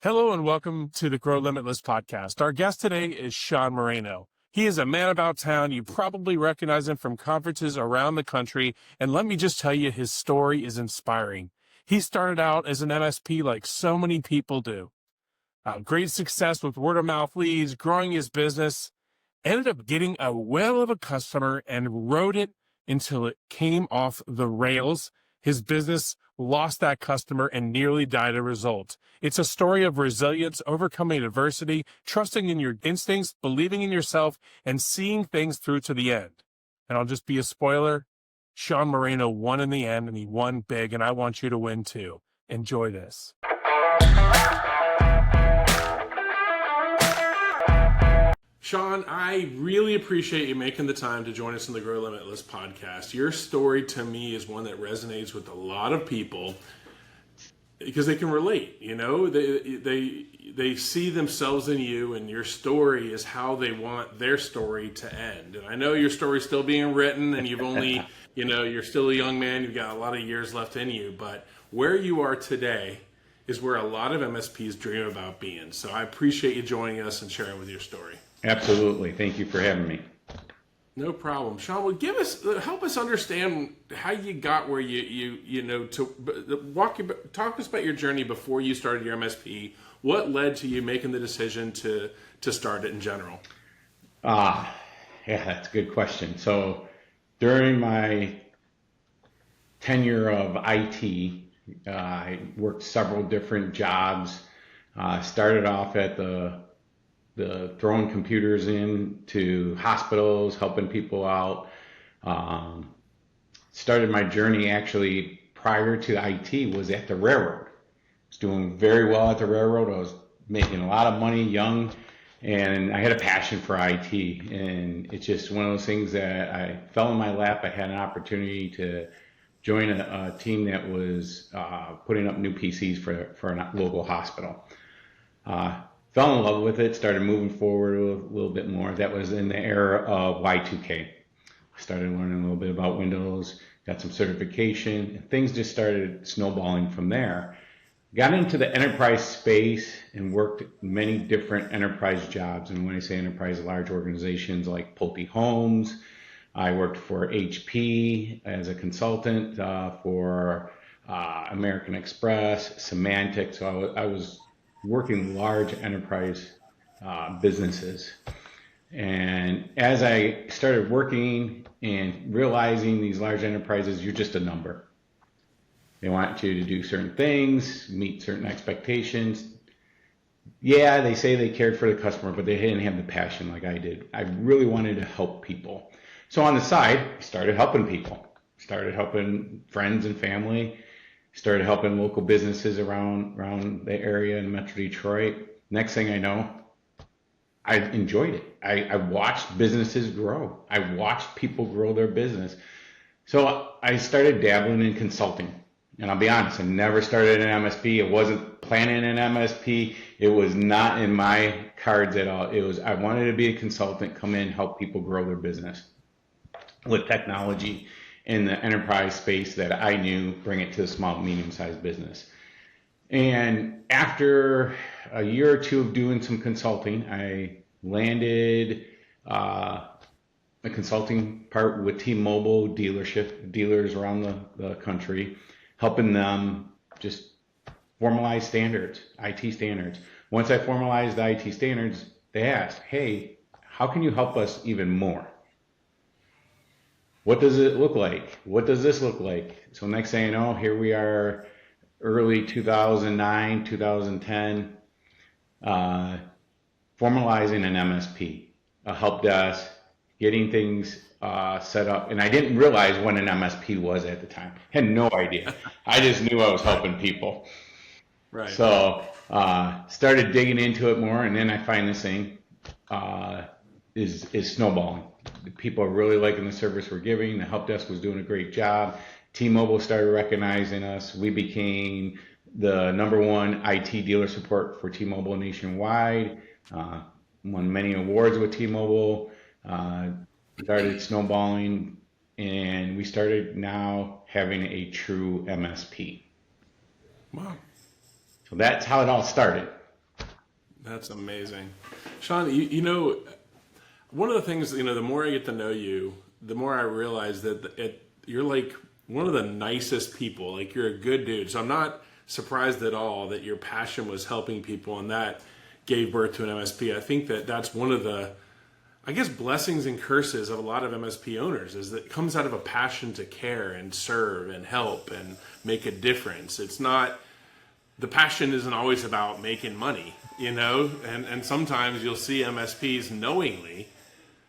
Hello and welcome to the GROW Limitless podcast. Our guest today is Seann Moreno. He is a man about town. You probably recognize him from conferences around the country. And let me just tell you, his story is inspiring. He started out as an MSP like so many people do. Great success with word of mouth leads, growing his business, ended up getting a whale of a customer and rode it until it came off the rails. His business lost that customer and nearly died as a result. It's a story of resilience, overcoming adversity, trusting in your instincts, believing in yourself, and seeing things through to the end. And I'll just be a spoiler. Seann Moreno won in the end, and he won big, and I want you to win too. Enjoy this. Seann, I really appreciate you making the time to join us on the Grow Limitless podcast. Your story to me is one that resonates with a lot of people because they can relate. You know, they see themselves in you, and your story is how they want their story to end. And I know your story's still being written, and you've only, you're still a young man. You've got a lot of years left in you, but where you are today is where a lot of MSPs dream about being. So I appreciate you joining us and sharing with your story. Absolutely. Thank you for having me. No problem. Seann, well, help us understand how you got where talk us about your journey before you started your MSP. What led to you making the decision to start it in general? Yeah, that's a good question. So during my tenure of IT, I worked several different jobs. Started off at the throwing computers into hospitals, helping people out. Started my journey actually prior to IT was at the railroad. I was doing very well at the railroad. I was making a lot of money, young, and I had a passion for IT. And it's just one of those things that I fell in my lap. I had an opportunity to join a team that was putting up new PCs for a local hospital. Fell in love with it, started moving forward a little bit more. That was in the era of Y2K. Started learning a little bit about Windows, got some certification, and things just started snowballing from there. Got into the enterprise space and worked many different enterprise jobs. And when I say enterprise, large organizations like Pulte Homes. I worked for HP as a consultant, for American Express, Symantec. So I was working large enterprise businesses. And as I started working and realizing these large enterprises, you're just a number. They want you to do certain things, meet certain expectations. Yeah, they say they cared for the customer, but they didn't have the passion like I did. I really wanted to help people. So on the side, I started helping people, started helping friends and family, started helping local businesses around the area in Metro Detroit. Next thing I know, I enjoyed it. I watched businesses grow. I watched people grow their business. So I started dabbling in consulting. And I'll be honest, I never started an MSP. I wasn't planning an MSP. It was not in my cards at all. It was, I wanted to be a consultant, come in, help people grow their business with technology in the enterprise space that I knew, bring it to the small, medium-sized business. And after a year or two of doing some consulting, I landed a consulting part with T-Mobile dealers around the country, helping them just formalize standards, IT standards. Once I formalized the IT standards, they asked, hey, how can you help us even more? What does it look like? What does this look like? So next thing you know, here we are, early 2009, 2010, formalizing an MSP, a help desk, getting things set up. And I didn't realize what an MSP was at the time. I had no idea. I just knew I was helping people. Right. So started digging into it more, and then I find this thing is snowballing. People are really liking the service we're giving. The help desk was doing a great job. T-Mobile started recognizing us. We became the #1 IT dealer support for T-Mobile nationwide. Won many awards with T-Mobile. Started snowballing, and we started now having a true MSP. Wow. So that's how it all started. That's amazing. Seann, one of the things, the more I get to know you, the more I realize that you're like one of the nicest people. Like, you're a good dude. So I'm not surprised at all that your passion was helping people and that gave birth to an MSP. I think that that's one of the, I guess, blessings and curses of a lot of MSP owners, is that it comes out of a passion to care and serve and help and make a difference. It's not, the passion isn't always about making money, and sometimes you'll see MSPs knowingly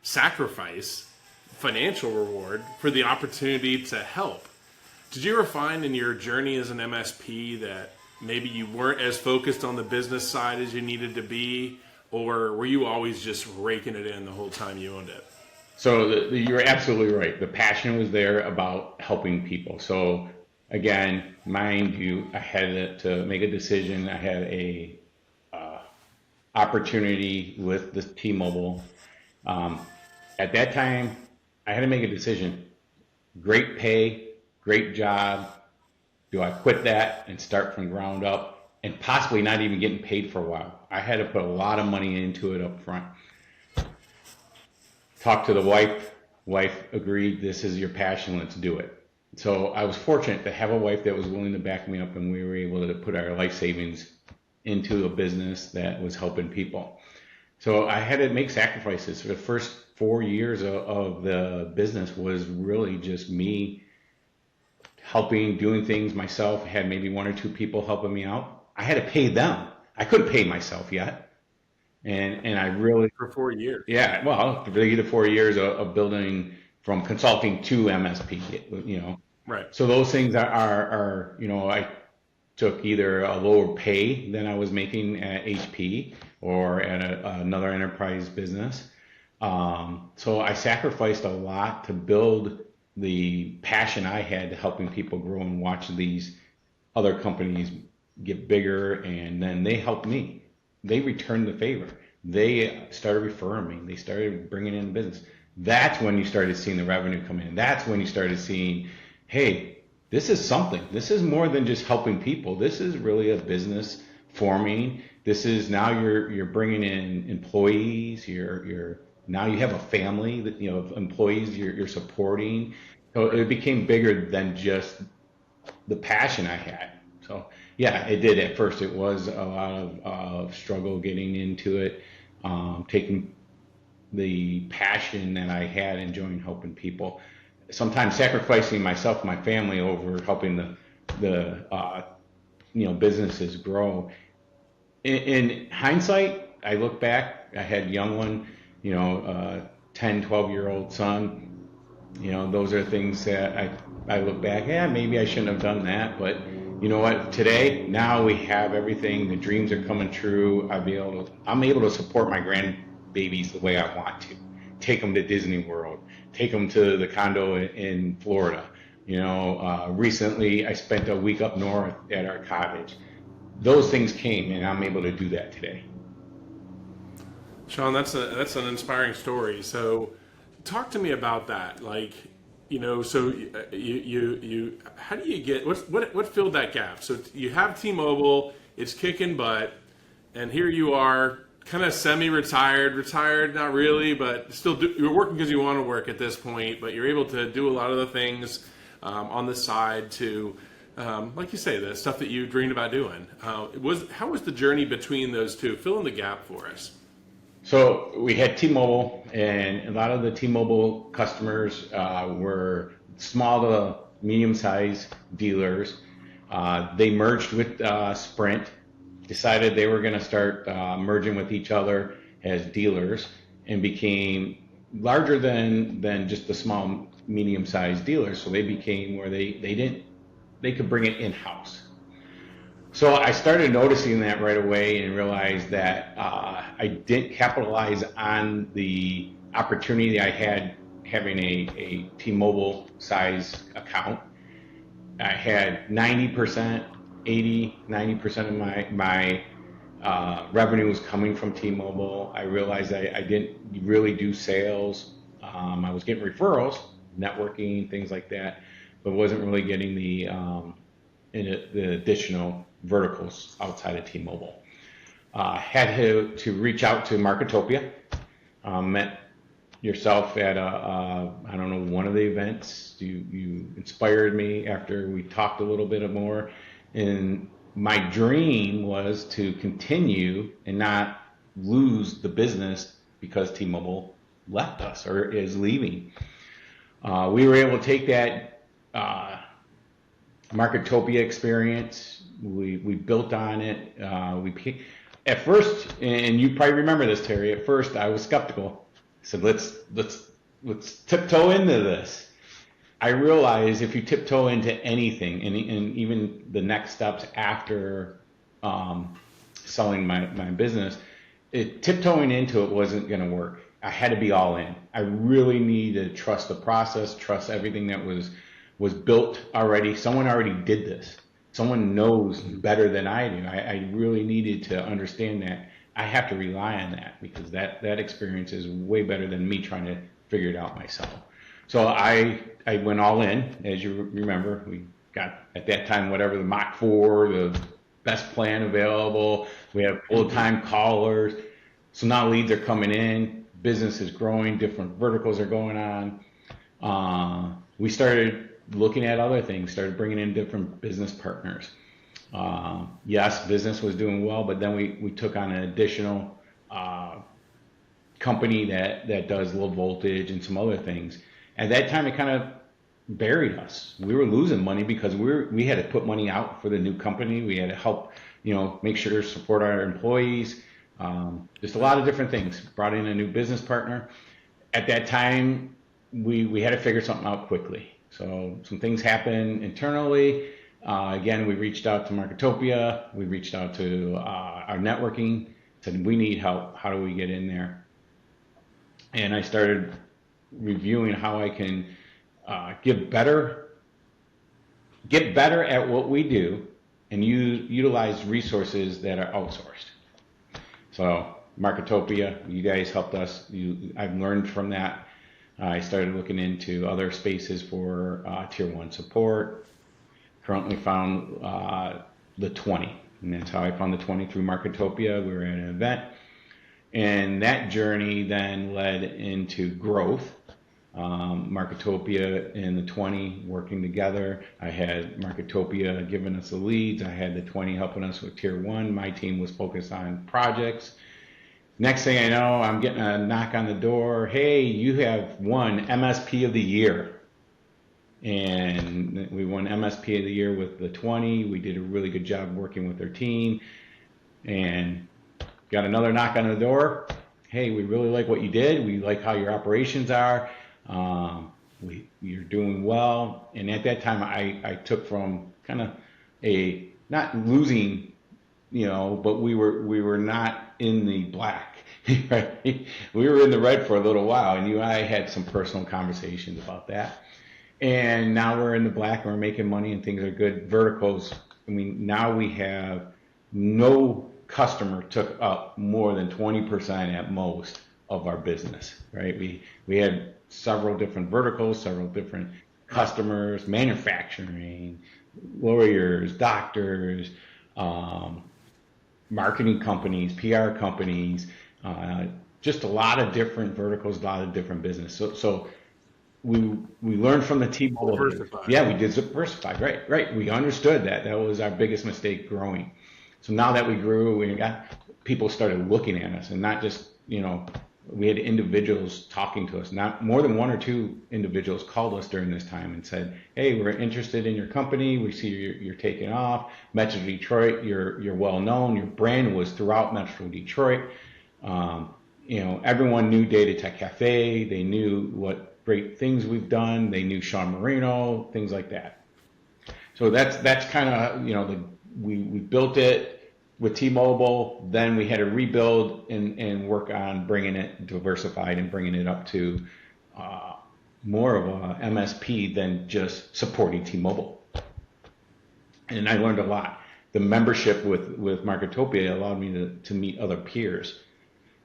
sacrifice financial reward for the opportunity to help. Did you ever find in your journey as an MSP that maybe you weren't as focused on the business side as you needed to be, or were you always just raking it in the whole time you owned it? So you're absolutely right. The passion was there about helping people. So again, mind you, I had to make a decision. I had a opportunity with the T-Mobile. At that time, I had to make a decision. Great pay, great job. Do I quit that and start from ground up and possibly not even getting paid for a while? I had to put a lot of money into it up front. Talked to the wife. Wife agreed, this is your passion, let's do it. So I was fortunate to have a wife that was willing to back me up, and we were able to put our life savings into a business that was helping people. So I had to make sacrifices. For the first 4 years of the business was really just me helping, doing things myself. I had maybe 1 or 2 people helping me out. I had to pay them. I couldn't pay myself yet. And I really... For 4 years. Yeah, well, 3 to 4 years of building from consulting to MSP, Right. So those things are I took either a lower pay than I was making at HP or at another enterprise business. So I sacrificed a lot to build the passion I had to helping people grow and watch these other companies get bigger, and then they helped me. They returned the favor. They started referring me. They started bringing in business. That's when you started seeing the revenue come in. That's when you started seeing, hey, this is something. This is more than just helping people. This is really a business forming. This is now you're bringing in employees. Now you have a family that of employees you're supporting. So it became bigger than just the passion I had. So yeah, it did. At first, it was a lot of struggle getting into it, taking the passion that I had, enjoying helping people, sometimes sacrificing myself, my family, over helping the businesses grow. In hindsight, I look back, I had a young one, 10, 12-year-old son. Those are things that I look back, maybe I shouldn't have done that, but you know what? Today, now we have everything. The dreams are coming true. I'm able to support my grandbabies the way I want to. Take them to Disney World. Take them to the condo in Florida. Recently I spent a week up north at our cottage. Those things came, and I'm able to do that today. Seann, that's an inspiring story. So, talk to me about that. Like, so you how do you get what filled that gap? So you have T-Mobile, it's kicking butt, and here you are, kind of retired, not really, but still you're working because you want to work at this point, but you're able to do a lot of the things on the side to, like you say, the stuff that you dreamed about doing. How was the journey between those two? Fill in the gap for us. So we had T-Mobile, and a lot of the T-Mobile customers were small to medium-sized dealers. They merged with Sprint, decided they were going to start merging with each other as dealers, and became larger than just the small, medium-sized dealers. So they became where they could bring it in-house. So I started noticing that right away and realized that I didn't capitalize on the opportunity I had having a T-Mobile size account. I had 90% of my revenue was coming from T-Mobile. I realized I didn't really do sales. I was getting referrals, networking, things like that, but wasn't really getting the additional verticals outside of T-Mobile. Had to reach out to Marketopia. Met yourself at I don't know, one of the events. You inspired me after we talked a little bit more. And my dream was to continue and not lose the business because T-Mobile left us or is leaving. We were able to take that Marketopia experience. We built on it. At first, and you probably remember this, Terry. At first, I was skeptical. I said, "Let's tiptoe into this." I realized if you tiptoe into anything, and even the next steps after selling my business, tiptoeing into it wasn't going to work. I had to be all in. I really needed to trust the process, trust everything that was built already. Someone already did this. Someone knows better than I do. I really needed to understand that. I have to rely on that because that experience is way better than me trying to figure it out myself. So I went all in. As you remember, we got at that time whatever the Mach 4, the best plan available. We have full-time callers. So now leads are coming in. Business is growing. Different verticals are going on. We started looking at other things, started bringing in different business partners. Yes, business was doing well, but then we took on an additional company that does low voltage and some other things. At that time, it kind of buried us. We were losing money because we had to put money out for the new company. We had to help, make sure to support our employees. Just a lot of different things. Brought in a new business partner. At that time, we had to figure something out quickly. So some things happened internally. Again, we reached out to Marketopia. We reached out to our networking. Said, we need help. How do we get in there? And I started reviewing how I can get better at what we do and utilize resources that are outsourced. So Marketopia, you guys helped us. I've learned from that. I started looking into other spaces for tier 1 support. Currently found the 20, and that's how I found the 20 through Marketopia. We were at an event, and that journey then led into growth. Marketopia and the 20 working together. I had Marketopia giving us the leads. I had the 20 helping us with tier 1. My team was focused on projects. Next thing I know, I'm getting a knock on the door. Hey, you have won MSP of the year. And we won MSP of the year with the 20. We did a really good job working with their team. And got another knock on the door. Hey, we really like what you did. We like how your operations are. You're doing well. And at that time, I took from kind of not losing, but we were not in the black, right? We were in the red for a little while, and you and I had some personal conversations about that. And now we're in the black and we're making money and things are good. Verticals, now we have no customer took up more than 20% at most of our business, right? We had several different verticals, several different customers, manufacturing, lawyers, doctors, marketing companies, PR companies, just a lot of different verticals, a lot of different business. So we learned from the T-Mobile. Yeah, we did diversify. Right. We understood that. That was our biggest mistake growing. So now that we grew, people started looking at us, and not just, we had individuals talking to us. Not more than 1 or 2 individuals called us during this time and said, "Hey, we're interested in your company. We see you're taking off. Metro Detroit, you're well known. Your brand was throughout Metro Detroit. Everyone knew Data Tech Cafe. They knew what great things we've done. They knew Seann Moreno, things like that." So that's kind of we built it with T-Mobile, then we had to rebuild and work on bringing it diversified and bringing it up to more of a MSP than just supporting T-Mobile. And I learned a lot. The membership with Marketopia allowed me to meet other peers.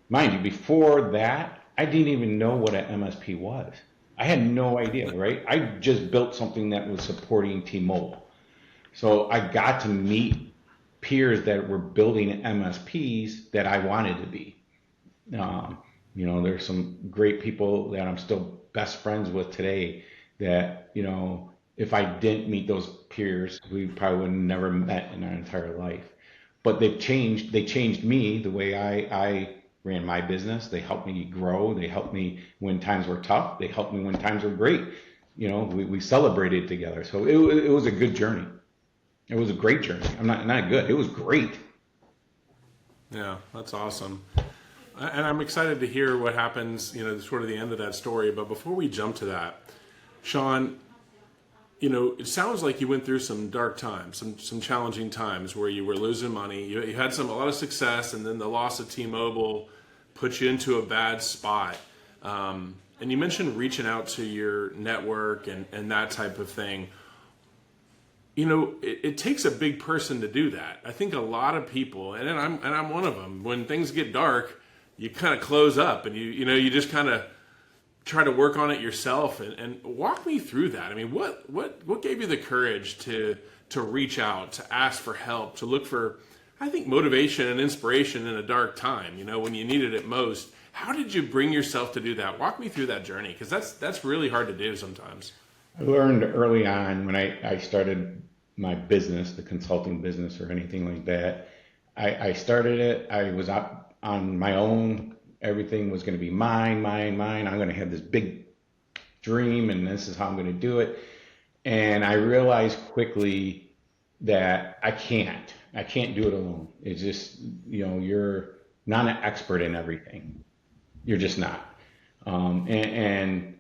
Mind you, before that, I didn't even know what an MSP was. I had no idea, right? I just built something that was supporting T-Mobile. So I got to meet peers that were building MSPs that I wanted to be. There's some great people that I'm still best friends with today that, if I didn't meet those peers, we probably would have never met in our entire life. But they changed me the way I ran my business. They helped me grow. They helped me when times were tough. They helped me when times were great. We celebrated together. So it was a good journey. It was a great journey. I'm not good. It was great. Yeah, that's awesome. And I'm excited to hear what happens, sort of the end of that story. But before we jump to that, Seann, it sounds like you went through some dark times, some challenging times where you were losing money. You had a lot of success, and then the loss of T-Mobile put you into a bad spot. And you mentioned reaching out to your network and that type of thing. It takes a big person to do that. I think a lot of people, and I'm one of them, when things get dark, you kind of close up and you just kind of try to work on it yourself, and walk me through that. I mean, what gave you the courage to reach out, to ask for help, to look for, I think, motivation and inspiration in a dark time, when you needed it most? How did you bring yourself to do that? Walk me through that journey, because that's really hard to do sometimes. I learned early on when I started my business, the consulting business or anything like that. I started it. I was out on my own. Everything was going to be mine. I'm going to have this big dream, and this is how I'm going to do it. And I realized quickly that I can't do it alone. It's just, you're not an expert in everything. You're just not. And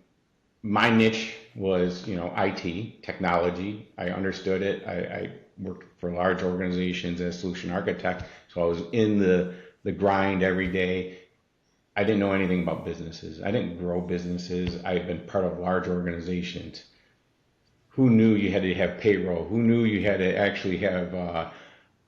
my niche was, IT, technology. I understood it. I worked for large organizations as a solution architect. So I was in the grind every day. I didn't know anything about businesses. I didn't grow businesses. I had been part of large organizations. Who knew you had to have payroll? Who knew you had to actually have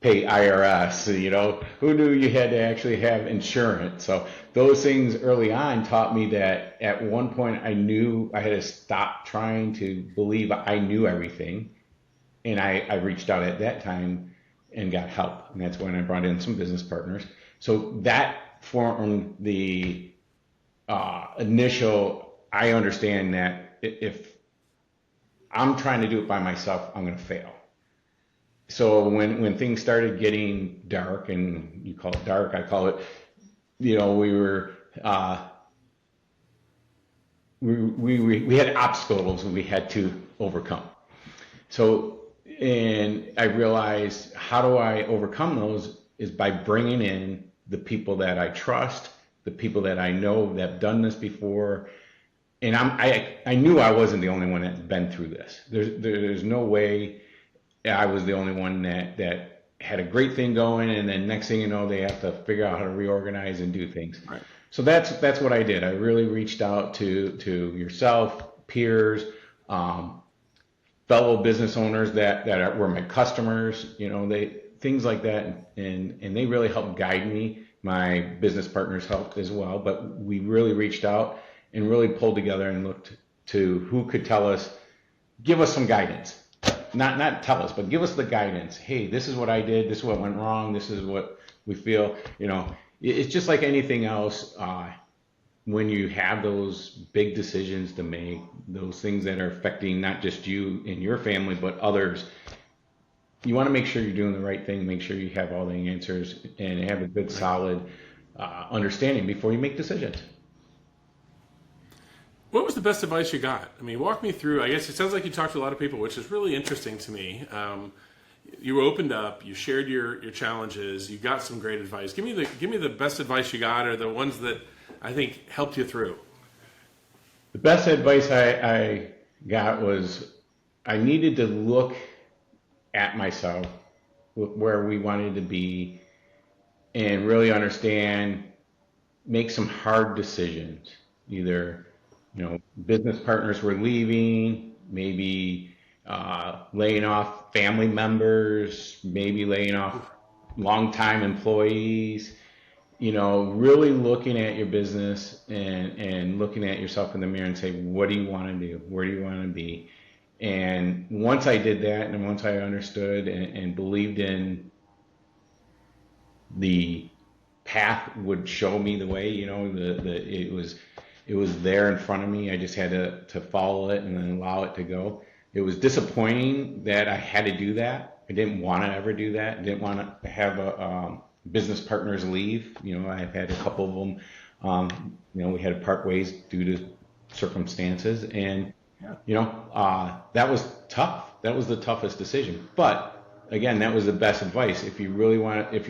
pay IRS? Who knew you had to actually have insurance? So those things early on taught me that at one point I knew I had to stop trying to believe I knew everything. And I reached out at that time and got help. And that's when I brought in some business partners. So that formed the initial, I understand that if I'm trying to do it by myself, I'm going to fail. So when things started getting dark, and you call it dark, I call it, we had obstacles we had to overcome. So, and I realized, how do I overcome those is by bringing in the people that I trust, the people that I know that have done this before. And I knew I wasn't the only one that's been through this. There's no way I was the only one that had a great thing going, and then next thing you know, they have to figure out how to reorganize and do things. Right. So that's what I did. I really reached out to yourself, peers, fellow business owners that were my customers, things like that, and they really helped guide me. My business partners helped as well, but we really reached out and really pulled together and looked to who could give us some guidance. Not tell us, but give us the guidance. Hey, this is what I did. This is what went wrong. This is what we feel. It's just like anything else. When you have those big decisions to make, those things that are affecting not just you and your family, but others, you want to make sure you're doing the right thing, make sure you have all the answers, and have a good, solid understanding before you make decisions. What was the best advice you got? I mean, walk me through. I guess it sounds like you talked to a lot of people, which is really interesting to me. You opened up, you shared your challenges, you got some great advice. Give me the best advice you got, or the ones that I think helped you through. The best advice I got was I needed to look at myself, where we wanted to be, and really understand, make some hard decisions. Either, business partners were leaving, maybe laying off family members, maybe laying off longtime employees. Really looking at your business and looking at yourself in the mirror and say, what do you want to do? Where do you want to be? And once I did that, and once I understood and believed in the path would show me the way. It was there in front of me. I just had to follow it and then allow it to go. It was disappointing that I had to do that. I didn't want to ever do that. I didn't want to have business partners leave. I've had a couple of them. We had to part ways due to circumstances, and that was tough. That was the toughest decision. But again, that was the best advice. If you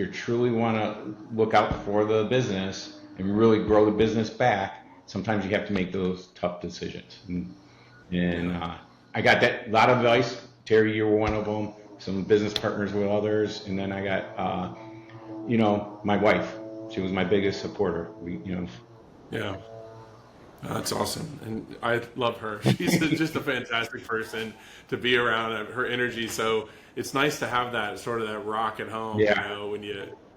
truly want to look out for the business and really grow the business back, sometimes you have to make those tough decisions. And I got that lot of advice. Terry, you were one of them. Some business partners with others, and then I got, my wife. She was my biggest supporter. Yeah. That's awesome. And I love her. She's just a fantastic person to be around, her energy. So it's nice to have that sort of that rock at home. Yeah.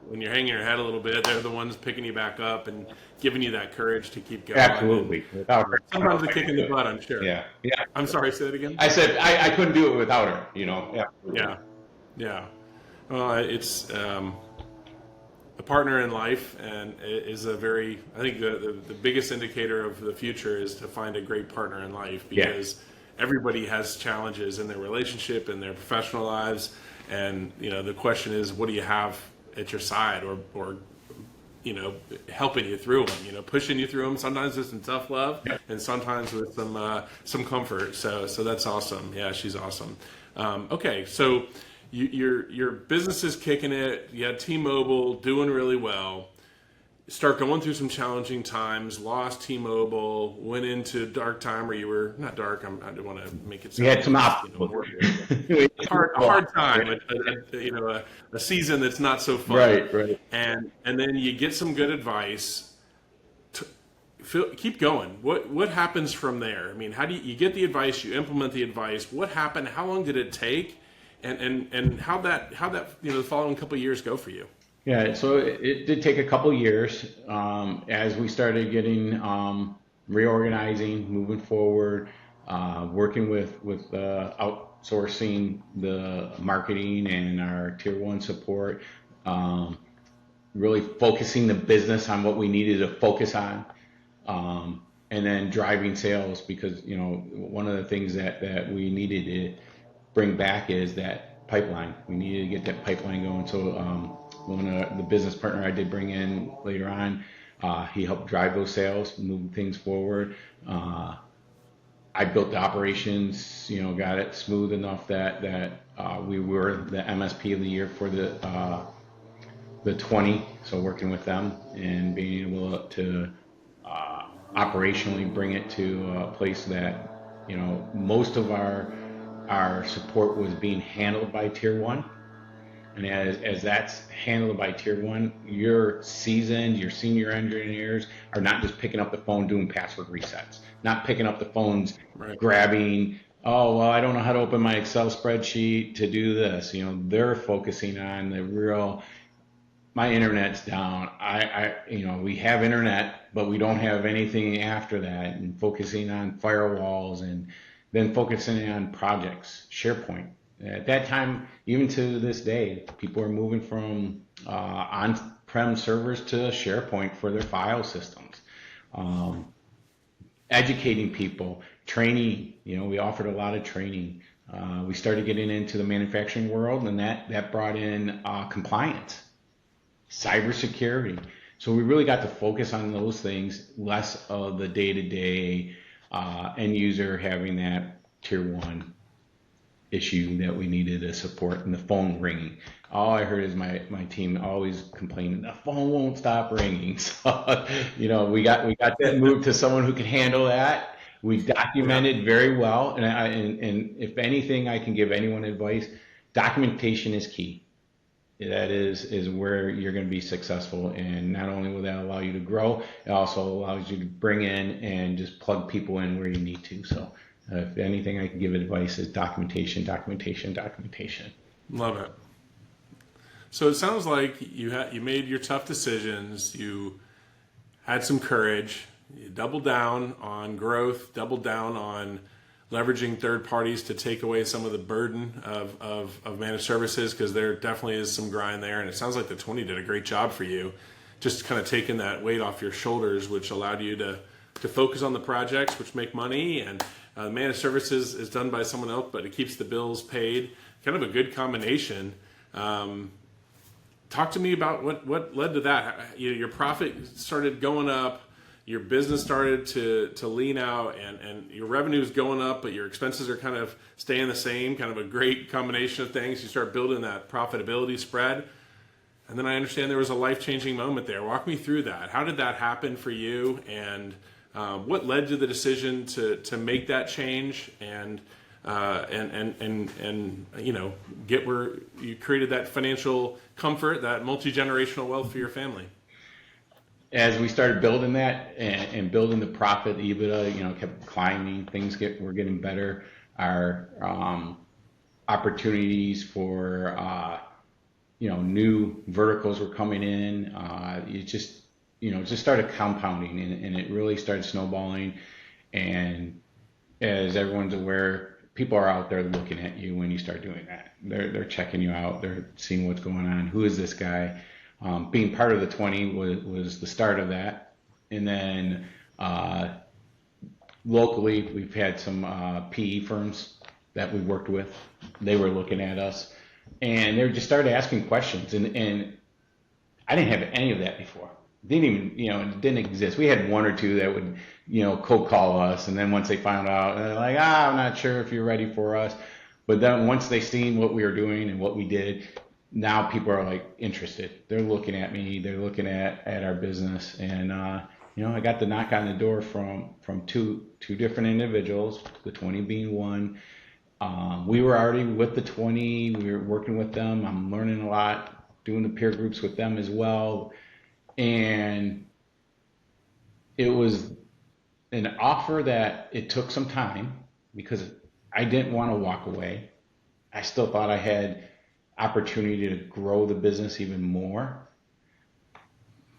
When you're hanging your head a little bit, they're the ones picking you back up and giving you that courage to keep going. Absolutely. And sometimes a kick in the butt, I'm sure. Yeah. Yeah. I'm sorry, say that again? I said I couldn't do it without her, Absolutely. Yeah. Yeah. Well, it's a partner in life, and is I think the biggest indicator of the future is to find a great partner in life, because everybody has challenges in their relationship and their professional lives. And, the question is, what do you have at your side, or helping you through them, pushing you through them, sometimes with some tough love and sometimes with some comfort. So that's awesome. Yeah, she's awesome. Okay. So your business is kicking it. You had T-Mobile doing really well. Start going through some challenging times, lost T-Mobile, went into dark time where you were not dark. I don't want to make it sound. We had some obstacles. Hard time, a season that's not so fun. Right. And then you get some good advice. Keep going. What happens from there? I mean, how do you get the advice? You implement the advice. What happened? How long did it take? And how that the following couple of years go for you? Yeah, so it did take a couple years as we started getting reorganizing, moving forward, working with outsourcing the marketing and our tier 1 support, really focusing the business on what we needed to focus on, and then driving sales, because one of the things that we needed to bring back is that pipeline. We needed to get that pipeline going. So the business partner I did bring in later on, he helped drive those sales, move things forward. I built the operations, got it smooth enough that we were the MSP of the year for the 20. So working with them and being able to operationally bring it to a place that most of our support was being handled by tier 1. And as that's handled by tier 1, your senior engineers are not just picking up the phone doing password resets, not picking up the phones, grabbing, I don't know how to open my Excel spreadsheet to do this. They're focusing on the real, my internet's down. We have internet, but we don't have anything after that, and focusing on firewalls, and then focusing on projects, SharePoint. At that time, even to this day, people are moving from on-prem servers to SharePoint for their file systems. Educating people, training, we offered a lot of training. We started getting into the manufacturing world, and that brought in compliance, cybersecurity. So we really got to focus on those things, less of the day-to-day end user having that tier 1 issue that we needed to support, and the phone ringing. All I heard is my team always complaining, the phone won't stop ringing. So, we got that moved to someone who can handle that. We documented very well, and if anything, I can give anyone advice. Documentation is key. That is where you're going to be successful, and not only will that allow you to grow, it also allows you to bring in and just plug people in where you need to. So if anything I can give advice is documentation. Love it. So it sounds like you made your tough decisions. You had some courage. You doubled down on growth, doubled down on leveraging third parties to take away some of the burden of managed services, because there definitely is some grind there. And it sounds like the 20 did a great job for you, just kind of taking that weight off your shoulders, which allowed you to focus on the projects which make money, and managed services is done by someone else, but it keeps the bills paid. Kind of a good combination. Talk to me about what led to that. Your profit started going up, your business started to lean out, and your revenue is going up, but your expenses are kind of staying the same, kind of a great combination of things. You start building that profitability spread. And then I understand there was a life-changing moment there. Walk me through that. How did that happen for you? And what led to the decision to make that change and get where you created that financial comfort, that multi-generational wealth for your family? As we started building that and building the profit, EBITDA, kept climbing. Things were getting better. Our opportunities for new verticals were coming in. It just started compounding, and it really started snowballing. And as everyone's aware, people are out there looking at you when you start doing that. They're checking you out. They're seeing what's going on. Who is this guy? Being part of the 20 was the start of that. And then locally, we've had some PE firms that we worked with. They were looking at us, and they just started asking questions. And I didn't have any of that before. Didn't even, it didn't exist. We had one or two that would, cold call us. And then once they found out, they're like, I'm not sure if you're ready for us. But then once they seen what we were doing and what we did, now people are like interested. They're looking at me. They're looking at our business. And, I got the knock on the door from two different individuals, the 20 being one. We were already with the 20. We were working with them. I'm learning a lot, doing the peer groups with them as well. And it was an offer that it took some time, because I didn't want to walk away. I still thought I had opportunity to grow the business even more,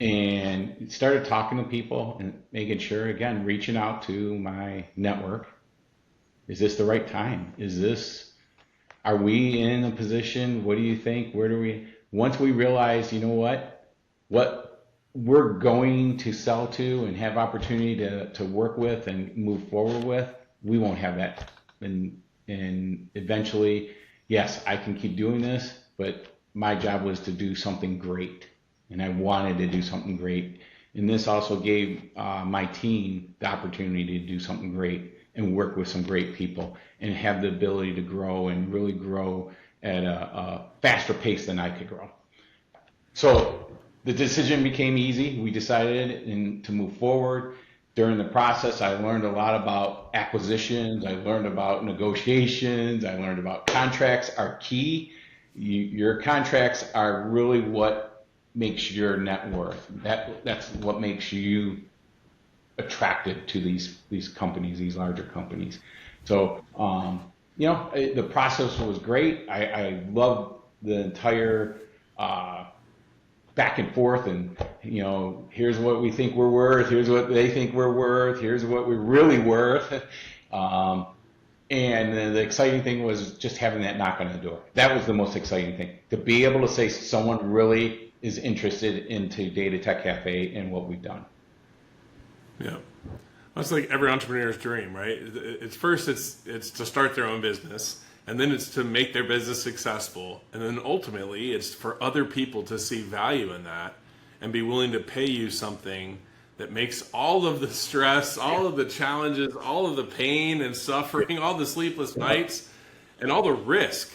and started talking to people and making sure, again, reaching out to my network. Is this the right time? Are we in a position? What do you think? Once we realize, what we're going to sell to and have opportunity to work with and move forward with, we won't have that. And eventually, yes, I can keep doing this, but my job was to do something great, and I wanted to do something great. And this also gave my team the opportunity to do something great and work with some great people and have the ability to grow and really grow at a faster pace than I could grow. So the decision became easy. We decided to move forward. During the process, I learned a lot about acquisitions. I learned about negotiations. I learned about contracts are key. Your contracts are really what makes your net worth. That's what makes you attractive to these companies, these larger companies. So, the process was great. I loved the entire back and forth, and here's what we think we're worth, here's what they think we're worth, here's what we're really worth. And the exciting thing was just having that knock on the door. That was the most exciting thing, to be able to say someone really is interested into Data Tech Cafe and what we've done. Yeah. That's like every entrepreneur's dream, right? It's to start their own business, and then it's to make their business successful. And then ultimately it's for other people to see value in that and be willing to pay you something that makes all of the stress, all of the challenges, all of the pain and suffering, all the sleepless nights, and all the risk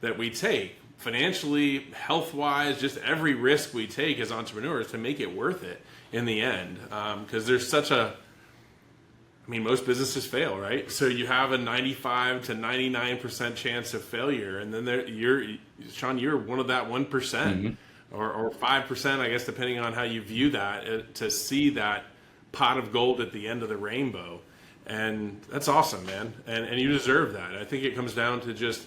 that we take financially, health-wise, just every risk we take as entrepreneurs, to make it worth it in the end. Because there's most businesses fail, right? So you have a 95 to 99% chance of failure, and then Seann, you're one of that 1%, mm-hmm. or 5%, I guess, depending on how you view that, to see that pot of gold at the end of the rainbow. And that's awesome, man. And you deserve that. I think it comes down to just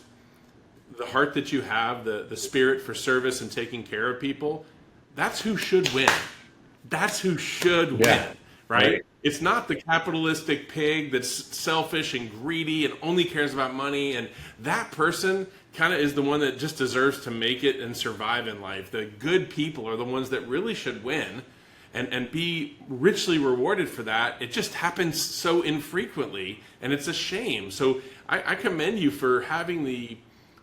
the heart that you have, the spirit for service and taking care of people. That's who should win. That's who should win. right? Right. It's not the capitalistic pig that's selfish and greedy and only cares about money. And that person kind of is the one that just deserves to make it and survive in life. The good people are the ones that really should win and be richly rewarded for that. It just happens so infrequently, and it's a shame. So I commend you for having the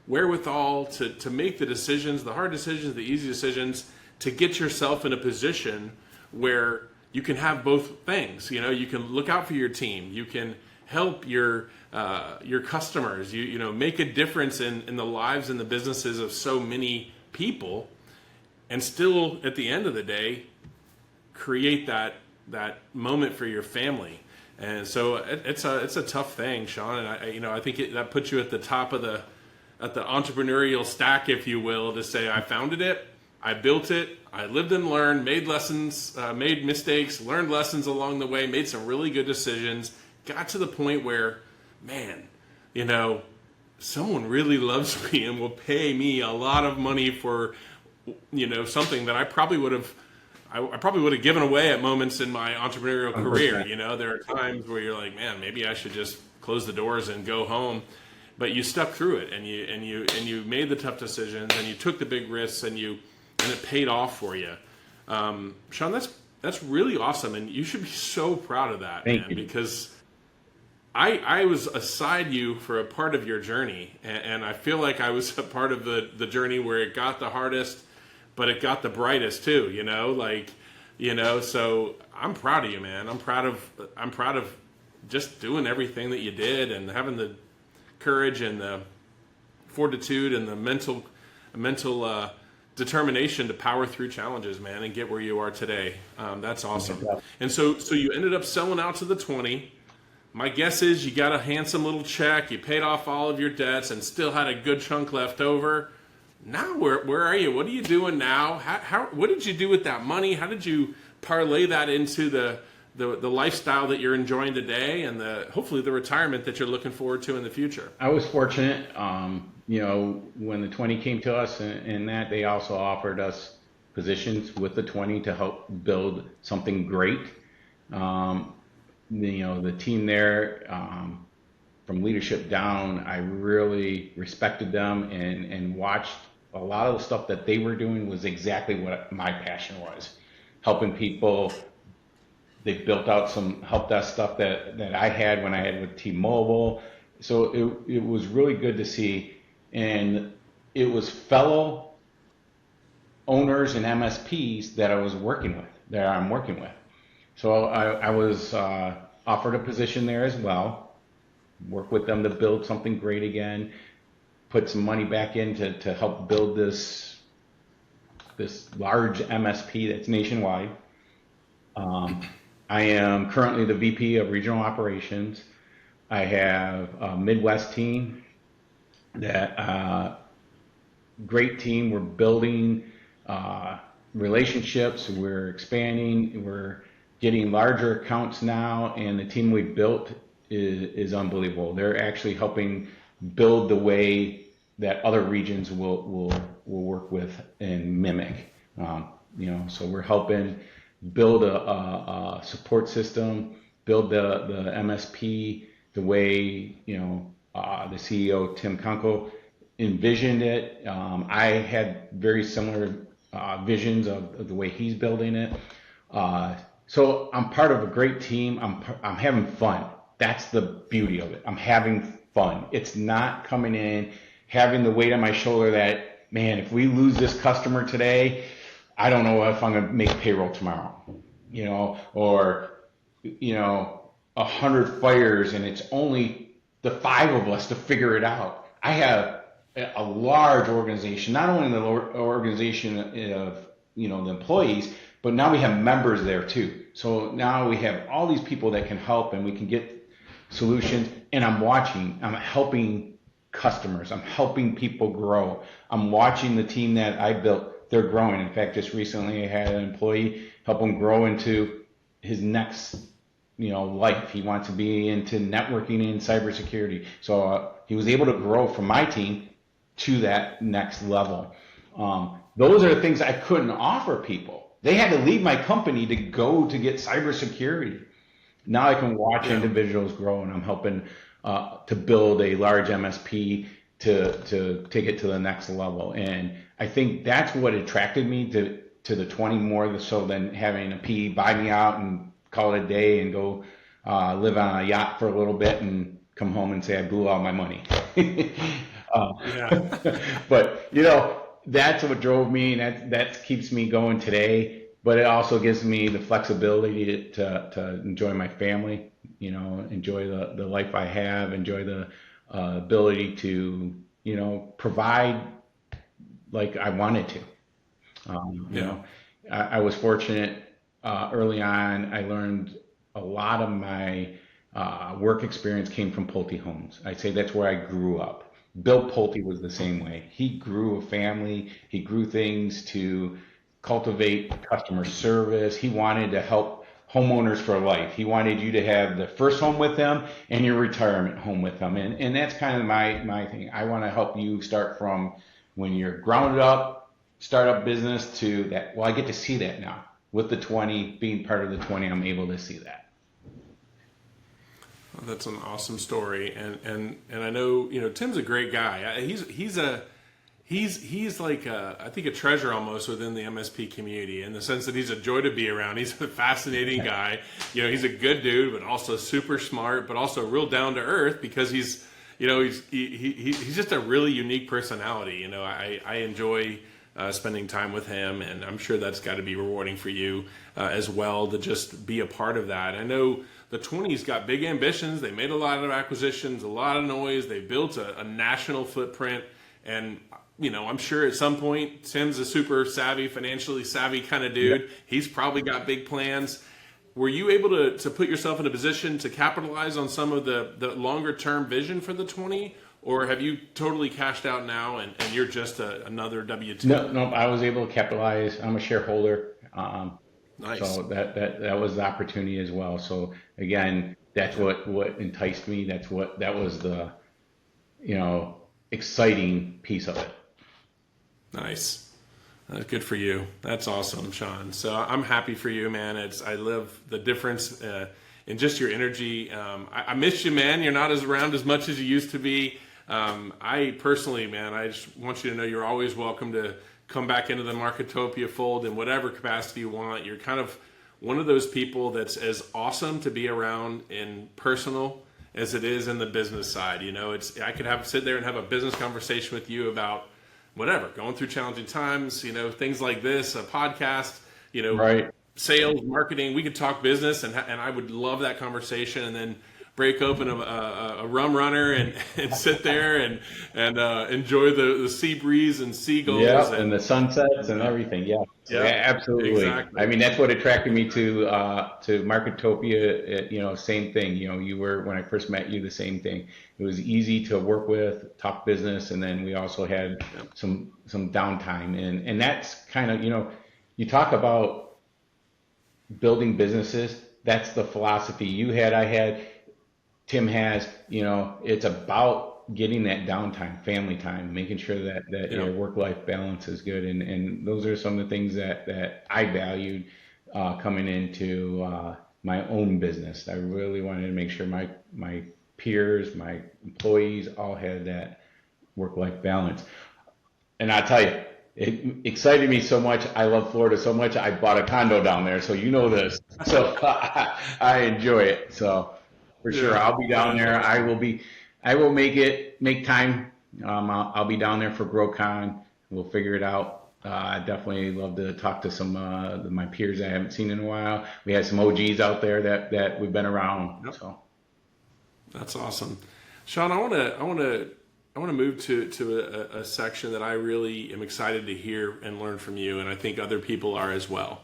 wherewithal to make the decisions, the hard decisions, the easy decisions, to get yourself in a position where you can have both things. You know, you can look out for your team, you can help your customers, you know, make a difference in the lives and the businesses of so many people, and still at the end of the day create that moment for your family. And so it's a tough thing, Sean, and I think that puts you at the top of the entrepreneurial stack, if you will, to say I founded it, I built it, I lived and learned, made lessons, made mistakes, learned lessons along the way, made some really good decisions, got to the point where, man, you know, someone really loves me and will pay me a lot of money for, you know, something that I probably would have given away at moments in my entrepreneurial career. You know, there are times where you're like, man, maybe I should just close the doors and go home. But you stuck through it, and you made the tough decisions, and you took the big risks, and it paid off for you. Sean, that's really awesome, and you should be so proud of that, Thank you. because I was aside you for a part of your journey, and I feel like I was a part of the journey where it got the hardest, but it got the brightest too. You know, so I'm proud of you, man. I'm proud of just doing everything that you did and having the courage and the fortitude and the mental determination to power through challenges, man, and get where you are today. That's awesome. And so you ended up selling out to the 20. My guess is you got a handsome little check. You paid off all of your debts and still had a good chunk left over. Now, where are you? What are you doing now? What did you do with that money? How did you parlay that into the lifestyle that you're enjoying today, and hopefully the retirement that you're looking forward to in the future? I was fortunate, you know, when the 20 came to us, and that they also offered us positions with the 20 to help build something great. You know, the team there, from leadership down, I really respected them and watched a lot of the stuff that they were doing was exactly what my passion was, helping people. They built out some help desk stuff that I had when I had with T-Mobile. So it was really good to see. And it was fellow owners and MSPs that I'm working with. So I was offered a position there as well, work with them to build something great again, put some money back in to help build this large MSP that's nationwide. I am currently the VP of Regional Operations. I have a Midwest team great team. We're building relationships. We're expanding. We're getting larger accounts now, and the team we built is unbelievable. They're actually helping build the way that other regions will work with and mimic. You know, so we're helping build a support system, build the MSP the way, you know, the CEO Tim Kunkel envisioned it. I had very similar visions of the way he's building it. So I'm part of a great team. I'm having fun. That's the beauty of it. I'm having fun. It's not coming in, having the weight on my shoulder that, man, if we lose this customer today, I don't know if I'm going to make payroll tomorrow, you know, or, you know, 100 fires and it's only the 5 of us to figure it out. I have a large organization, not only the organization of, you know, the employees, but now we have members there too. So now we have all these people that can help and we can get solutions. And I'm helping customers. I'm helping people grow. I'm watching the team that I built. They're growing. In fact, just recently I had an employee help him grow into his next, you know, life. He wants to be into networking and cybersecurity. So he was able to grow from my team to that next level. Those are the things I couldn't offer people. They had to leave my company to go to get cybersecurity. Now I can watch individuals grow, and I'm helping to build a large MSP to take it to the next level. And I think that's what attracted me to the 20 more so than having a PE buy me out and call it a day and go live on a yacht for a little bit and come home and say I blew all my money. But that's what drove me, and that keeps me going today. But it also gives me the flexibility to enjoy my family, enjoy the life I have, enjoy the ability to, provide like I wanted to. I was fortunate early on. I learned a lot of my work experience came from Pulte Homes. I'd say that's where I grew up. Bill Pulte was the same way. He grew a family. He grew things to cultivate customer service. He wanted to help homeowners for life. He wanted you to have the first home with them and your retirement home with them. And that's kind of my thing. I want to help you start from when you're grounded up, startup business to that. Well, I get to see that now. With the 20, being part of the 20, I'm able to see that. Well, that's an awesome story. And I know, Tim's a great guy. He's like I think a treasure almost within the MSP community, in the sense that he's a joy to be around. He's a fascinating guy. He's a good dude, but also super smart, but also real down to earth, because he's just a really unique personality. I enjoy spending time with him, and I'm sure that's got to be rewarding for you as well, to just be a part of that. I know the 20's got big ambitions. They made a lot of acquisitions, a lot of noise. They built a national footprint, and I'm sure at some point Tim's a super savvy, financially savvy kind of dude. Yep. He's probably got big plans. Were you able to put yourself in a position to capitalize on some of the longer term vision for the 20? Or have you totally cashed out now and you're just another W-2? No, I was able to capitalize. I'm a shareholder. Nice. So that was the opportunity as well. So again, that's what enticed me. That was the, exciting piece of it. Nice. Good for you. That's awesome, Seann. So I'm happy for you, man. I love the difference in just your energy. I miss you, man. You're not around as much as you used to be. I personally, man, I just want you to know you're always welcome to come back into the Marketopia fold in whatever capacity you want. You're kind of one of those people that's as awesome to be around in personal as it is in the business side. I could sit there and have a business conversation with you about whatever, going through challenging times, things like this, a podcast, right. Sales, marketing. We could talk business, and I would love that conversation, and then break open a rum runner and sit there and enjoy the sea breeze and seagulls. Yeah, and the sunsets and everything. Yeah, absolutely. Exactly. I mean, that's what attracted me to Marketopia. Same thing. You were, when I first met you, the same thing. It was easy to work with, talk business, and then we also had some downtime. And that's kind of, you talk about building businesses. That's the philosophy you had, I had, Tim has. It's about getting that downtime, family time, making sure that your work-life balance is good. And those are some of the things that I valued coming into my own business. I really wanted to make sure my peers, my employees all had that work-life balance. And I tell you, it excited me so much. I love Florida so much. I bought a condo down there, so this. So I enjoy it. So for sure, I'll be down there. I will make time. I'll be down there for GrowCon. We'll figure it out. I definitely love to talk to some of my peers I haven't seen in a while. We had some OGs out there that we've been around. Yep. So that's awesome, Seann. I want to move to a section that I really am excited to hear and learn from you, and I think other people are as well.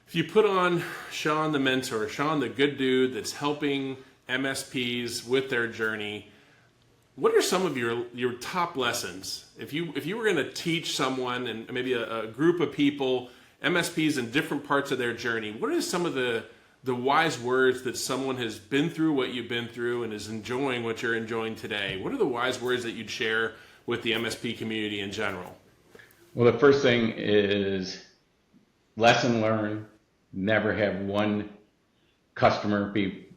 If you put on Seann the mentor, Seann the good dude that's helping MSPs with their journey, what are some of your top lessons? If you were going to teach someone, and maybe a group of people, MSPs in different parts of their journey, what are some of the wise words that someone has been through what you've been through and is enjoying what you're enjoying today? What are the wise words that you'd share with the MSP community in general? Well, the first thing is lesson learned, never have one customer be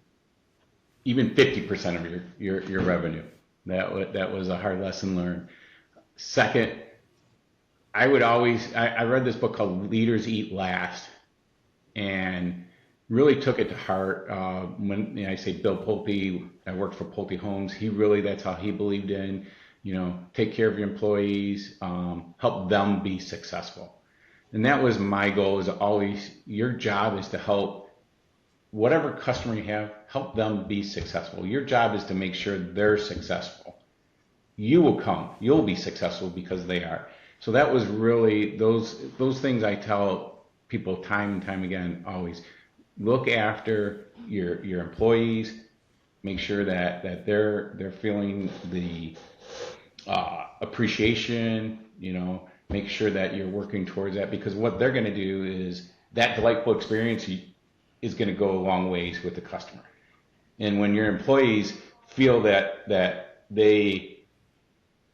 even 50% of your revenue. That was a hard lesson learned. Second, I read this book called Leaders Eat Last, and really took it to heart. When I say Bill Pulte, I worked for Pulte Homes. That's how he believed in, take care of your employees, help them be successful. And that was my goal, is always, your job is to help whatever customer you have, help them be successful. Your job is to make sure they're successful. You'll be successful because they are. So that was really those things I tell people time and time again, always look after your employees, make sure that they're feeling the appreciation, make sure that you're working towards that, because what they're going to do is that delightful experience is going to go a long ways with the customer. And when your employees feel that they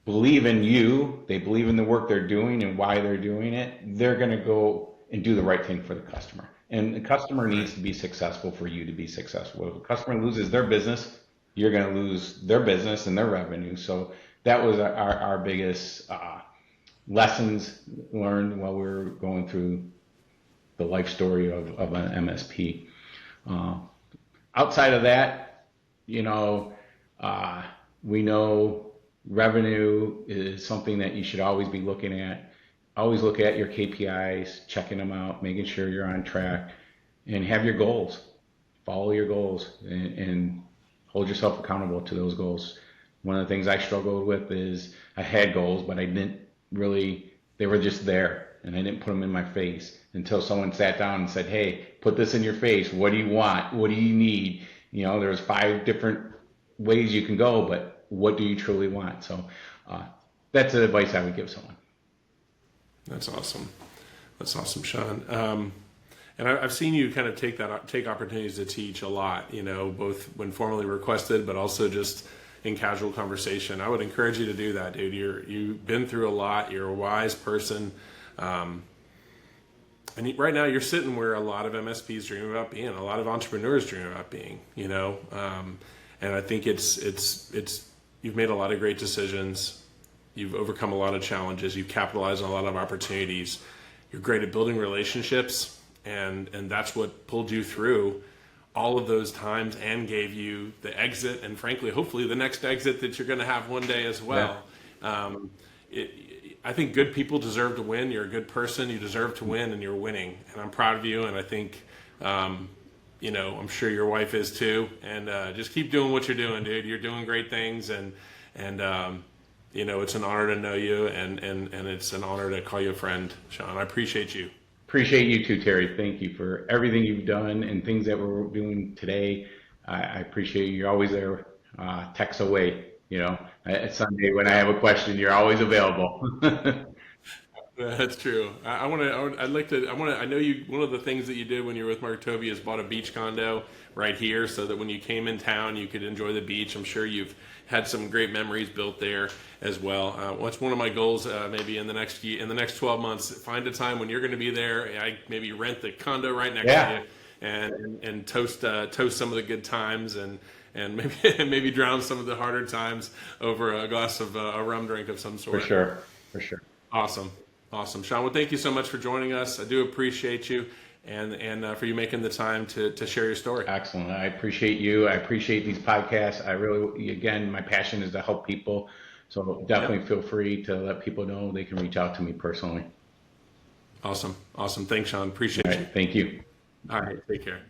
believe in you, they believe in the work they're doing and why they're doing it, they're going to go and do the right thing for the customer. And the customer needs to be successful for you to be successful. If the customer loses their business, you're going to lose their business and their revenue. So that was our biggest lessons learned while we were going through the life story of an MSP. Outside of that, we know revenue is something that you should always be looking at. Always look at your KPIs, checking them out, making sure you're on track, and have your goals. Follow your goals and hold yourself accountable to those goals. One of the things I struggled with is I had goals, but I didn't really, they were just there, and I didn't put them in my face until someone sat down and said, hey, put this in your face. What do you want? What do you need? There's 5 different ways you can go, but what do you truly want? So that's the advice I would give someone. That's awesome. That's awesome, Seann. And I've seen you kind of take opportunities to teach a lot, both when formally requested, but also just in casual conversation. I would encourage you to do that, dude. You've been through a lot. You're a wise person. And right now you're sitting where a lot of MSPs dream about being, a lot of entrepreneurs dream about being, and I think you've made a lot of great decisions. You've overcome a lot of challenges. You've capitalized on a lot of opportunities. You're great at building relationships, and that's what pulled you through all of those times and gave you the exit, and frankly, hopefully the next exit that you're going to have one day as well. Yeah. I think good people deserve to win. You're a good person. You deserve to win, and you're winning. And I'm proud of you, and I think, I'm sure your wife is too. And just keep doing what you're doing, dude. You're doing great things, and it's an honor to know you, and it's an honor to call you a friend, Seann. I appreciate you. Appreciate you too, Terry. Thank you for everything you've done and things that we're doing today. I appreciate you. You're always there, text away. At Sunday when I have a question, you're always available. That's true. I know you, one of the things that you did when you were with Marketopia is bought a beach condo right here so that when you came in town, you could enjoy the beach. I'm sure you've had some great memories built there as well. What's one of my goals, maybe in the next 12 months, find a time when you're going to be there. I maybe rent the condo right next to you and toast some of the good times and maybe drown some of the harder times over a glass of a rum drink of some sort. For sure. Awesome. Seann, well, thank you so much for joining us. I do appreciate you and for you making the time to share your story. Excellent. I appreciate you. I appreciate these podcasts. I really, again, my passion is to help people. So definitely feel free to let people know they can reach out to me personally. Awesome. Thanks, Seann. Appreciate you. Thank you. All right. Take care.